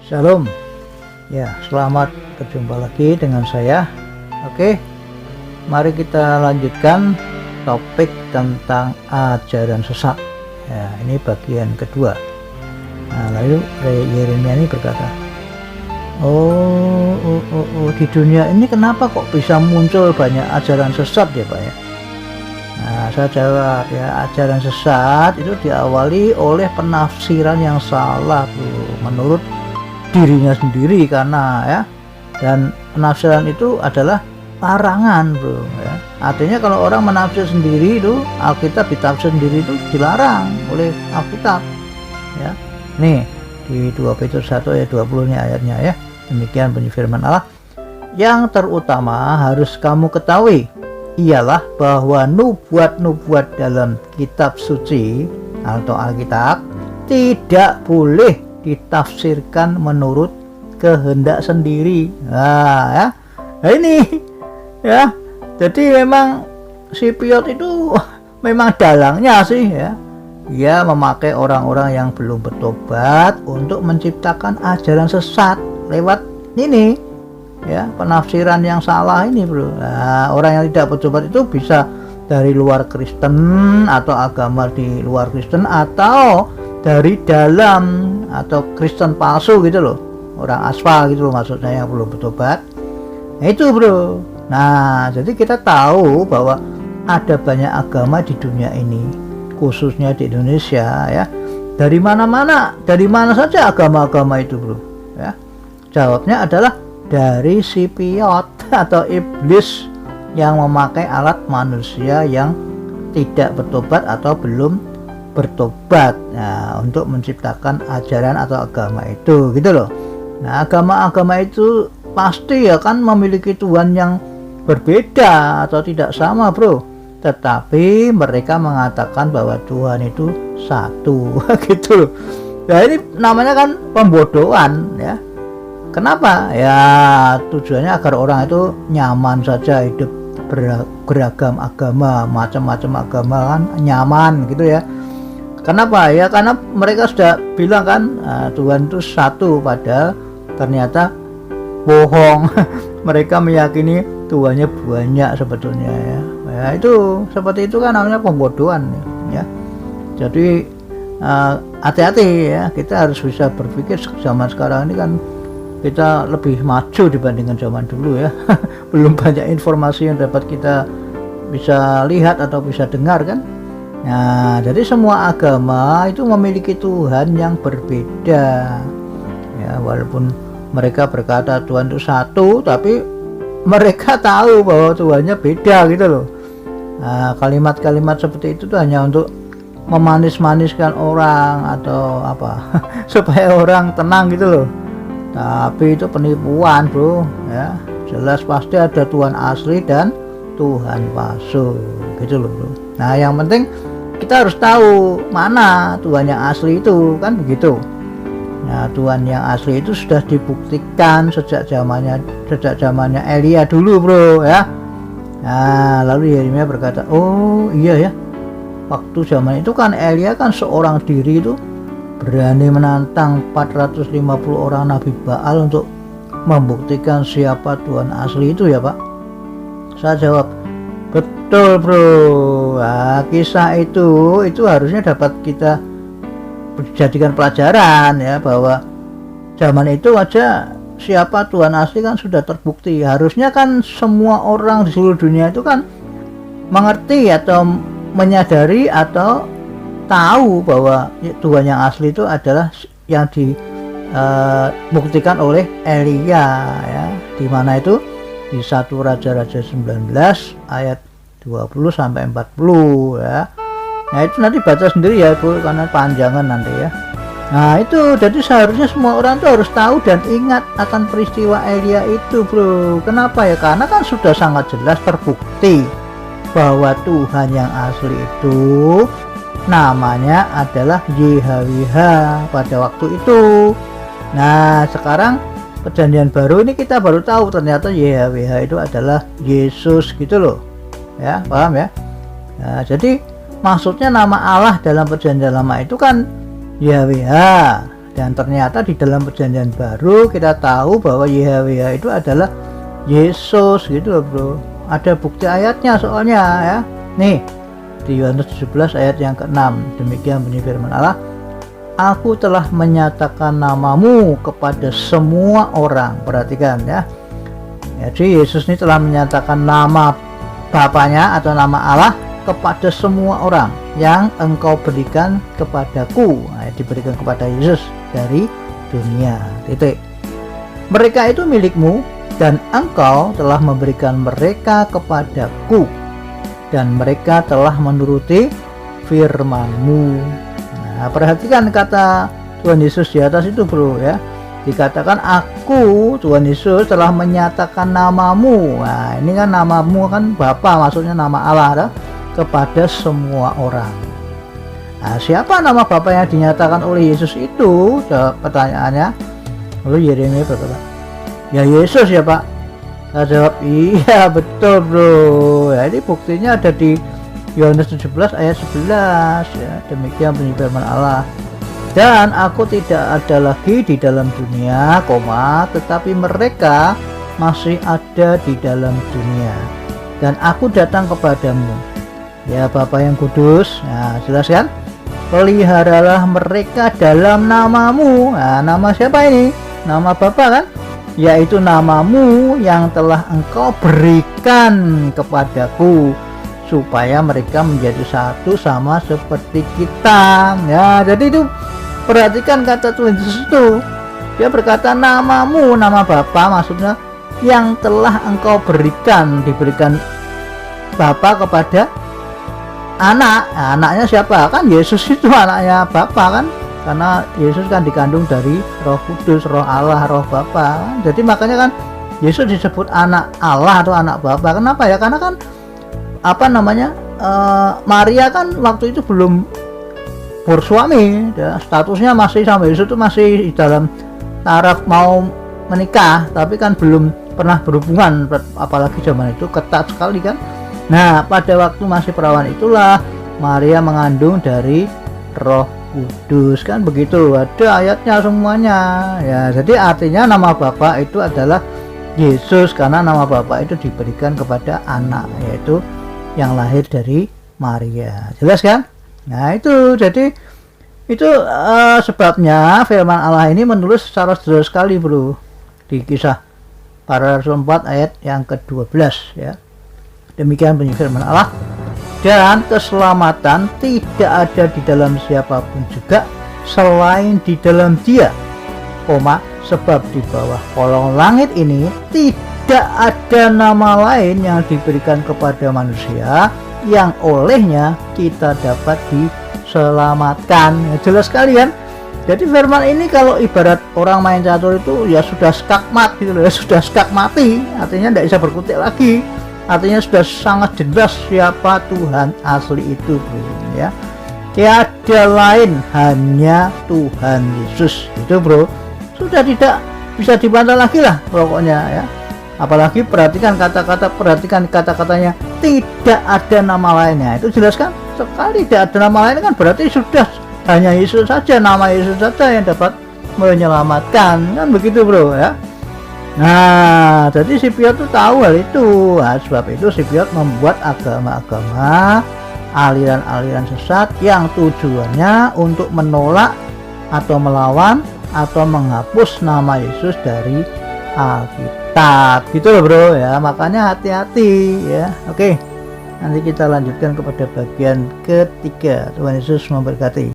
Shalom. Ya, selamat berjumpa lagi dengan saya. Oke, mari kita lanjutkan topik tentang ajaran sesat. Ya, ini bagian kedua. Nah, lalu Yeremia ini berkata, di dunia ini kenapa kok bisa muncul banyak ajaran sesat ya Pak ya? Nah, saya jawab ya, ajaran sesat itu diawali oleh penafsiran yang salah menurut dirinya sendiri, karena ya, dan penafsiran itu adalah larangan ya. Artinya kalau orang menafsir sendiri itu, Alkitab ditafsir sendiri itu dilarang oleh Alkitab ya. Nih di 2 Petrus 1 ayat 20 nih ayatnya ya. Demikian bunyi firman Allah. Yang terutama harus kamu ketahui ialah bahwa nubuat-nubuat dalam kitab suci atau Alkitab tidak boleh ditafsirkan menurut kehendak sendiri. Nah ini ya, jadi memang si Piot itu memang dalangnya sih ya, dia memakai orang-orang yang belum bertobat untuk menciptakan ajaran sesat lewat ini ya, penafsiran yang salah ini Nah, orang yang tidak bertobat itu bisa dari luar Kristen atau agama di luar Kristen, atau dari dalam, atau Kristen palsu gitu loh, orang aspal gitu loh maksudnya, yang belum bertobat. Nah itu Nah jadi kita tahu bahwa ada banyak agama di dunia ini, khususnya di Indonesia ya. Dari mana saja agama-agama itu ya. Jawabnya adalah dari si Piot atau iblis yang memakai alat manusia yang tidak bertobat atau belum bertobat untuk menciptakan ajaran atau agama itu gitu loh. Nah agama-agama itu pasti akan memiliki Tuhan yang berbeda atau tidak sama tetapi mereka mengatakan bahwa Tuhan itu satu gitu loh. Nah ini namanya kan pembodohan ya. Kenapa? Ya tujuannya agar orang itu nyaman saja hidup beragam agama, macam-macam agama kan nyaman gitu ya. Kenapa? Ya karena mereka sudah bilang kan Tuhan itu satu, padahal ternyata bohong. Mereka meyakini Tuhannya banyak sebetulnya ya. Ya itu seperti itu kan namanya pembodohan ya. Jadi hati-hati ya, kita harus bisa berpikir. Zaman sekarang ini kan kita lebih maju dibandingkan zaman dulu ya. Belum banyak informasi yang dapat kita bisa lihat atau bisa dengar kan. Nah, jadi semua agama itu memiliki Tuhan yang berbeda. Ya, walaupun mereka berkata Tuhan itu satu, tapi mereka tahu bahwa Tuhannya beda gitu loh. Nah, kalimat-kalimat seperti itu tuh hanya untuk memanis-maniskan orang atau apa supaya orang tenang gitu loh. Tapi itu penipuan ya. Jelas pasti ada Tuhan asli dan Tuhan palsu gitu loh Nah yang penting kita harus tahu mana Tuhan yang asli itu kan begitu. Nah Tuhan yang asli itu sudah dibuktikan sejak zamannya Elia dulu ya. Nah lalu Yeremia berkata, oh iya ya, waktu zaman itu kan Elia kan seorang diri itu berani menantang 450 orang Nabi Baal untuk membuktikan siapa Tuhan asli itu ya Pak. Saya jawab, betul Nah, kisah itu harusnya dapat kita jadikan pelajaran ya, bahwa zaman itu aja siapa Tuhan asli kan sudah terbukti. Harusnya kan semua orang di seluruh dunia itu kan mengerti atau menyadari atau tahu bahwa Tuhan yang asli itu adalah yang dibuktikan oleh Elia ya. Di mana itu di 1 Raja-Raja 19 ayat 20 sampai 40 ya. Nah itu nanti baca sendiri ya karena panjangan nanti ya. Nah itu jadi seharusnya semua orang tuh harus tahu dan ingat akan peristiwa Elia itu Kenapa ya? Karena kan sudah sangat jelas terbukti bahwa Tuhan yang asli itu namanya adalah YHWH pada waktu itu. Nah sekarang perjanjian baru ini kita baru tahu ternyata YHWH itu adalah Yesus gitu loh ya, paham ya. Nah, jadi maksudnya nama Allah dalam perjanjian lama itu kan YHWH Dan ternyata di dalam perjanjian baru kita tahu bahwa YHWH itu adalah Yesus gitu loh bro. Ada bukti ayatnya soalnya ya. Nih di Yohanes 17 ayat yang ke-6, demikian bunyi firman Allah, Aku telah menyatakan namamu kepada semua orang. Perhatikan ya. Jadi Yesus ini telah menyatakan nama Bapaknya atau nama Allah kepada semua orang yang engkau berikan kepadaku. Nah, diberikan kepada Yesus dari dunia. Titik. Mereka itu milikmu dan engkau telah memberikan mereka kepadaku dan mereka telah menuruti firman-Mu. Nah, perhatikan kata Tuhan Yesus di atas itu bro ya. Dikatakan aku Tuhan Yesus telah menyatakan namamu. Nah ini kan namamu kan Bapa, maksudnya nama Allah ya, kepada semua orang. Nah siapa nama Bapa yang dinyatakan oleh Yesus itu? Jawab pertanyaannya. Lalu Yeremia berkata, ya Yesus ya Pak. Saya jawab iya betul bro. Ya ini buktinya ada di Yohanes 17 ayat 11 ya. Demikian bunyi firman Allah. Dan aku tidak ada lagi di dalam dunia, tetapi mereka masih ada di dalam dunia. Dan aku datang kepadamu, ya Bapa yang kudus. Nah, jelas kan? Peliharalah mereka dalam namamu. Nah, nama siapa ini? Nama Bapa kan? Yaitu namamu yang telah engkau berikan kepadaku, supaya mereka menjadi satu sama seperti kita. Ya, jadi itu perhatikan kata Tuhan Yesus itu. Dia berkata namamu, nama Bapa, maksudnya yang telah engkau berikan, diberikan Bapa kepada anak. Nah, anaknya siapa? Kan Yesus itu anaknya Bapa kan, karena Yesus kan dikandung dari Roh Kudus, Roh Allah, Roh Bapa kan? Jadi makanya kan Yesus disebut anak Allah atau anak Bapa. Kenapa ya? Karena kan Maria kan waktu itu belum bersuami ya, statusnya masih sama Yesus itu masih di dalam taraf mau menikah, tapi kan belum pernah berhubungan, apalagi zaman itu ketat sekali kan. Nah pada waktu masih perawan itulah Maria mengandung dari Roh Kudus kan, begitu ada ayatnya semuanya ya. Jadi artinya nama Bapa itu adalah Yesus, karena nama Bapa itu diberikan kepada anak, yaitu yang lahir dari Maria. Jelas kan? Nah itu jadi itu sebabnya firman Allah ini menulis secara sederhana sekali bro di Kisah Para Rasul 4 ayat yang ke-12 ya. Demikian bunyi firman Allah, dan keselamatan tidak ada di dalam siapapun juga selain di dalam Dia, sebab di bawah kolong langit ini tidak ada nama lain yang diberikan kepada manusia yang olehnya kita dapat diselamatkan. Ya, jelas sekali kan. Jadi firman ini kalau ibarat orang main catur itu ya sudah skakmat gitu loh, ya sudah skak mati, artinya tidak bisa berkutik lagi, artinya sudah sangat jelas siapa Tuhan asli itu bro ya. Tiada lain, hanya Tuhan Yesus itu bro, sudah tidak bisa dibantah lagi lah pokoknya ya. Apalagi perhatikan kata-katanya tidak ada nama lainnya, itu jelas kan sekali tidak ada nama lain kan, berarti sudah hanya Yesus saja, nama Yesus saja yang dapat menyelamatkan kan, begitu bro ya. Nah jadi Sipiot tuh tahu hal itu. Nah, sebab itu Sipiot membuat agama-agama, aliran-aliran sesat yang tujuannya untuk menolak atau melawan atau menghapus nama Yesus dari Alkitab gitu loh bro ya. Makanya hati-hati ya. Oke, nanti kita lanjutkan kepada bagian ketiga. Tuhan Yesus memberkati.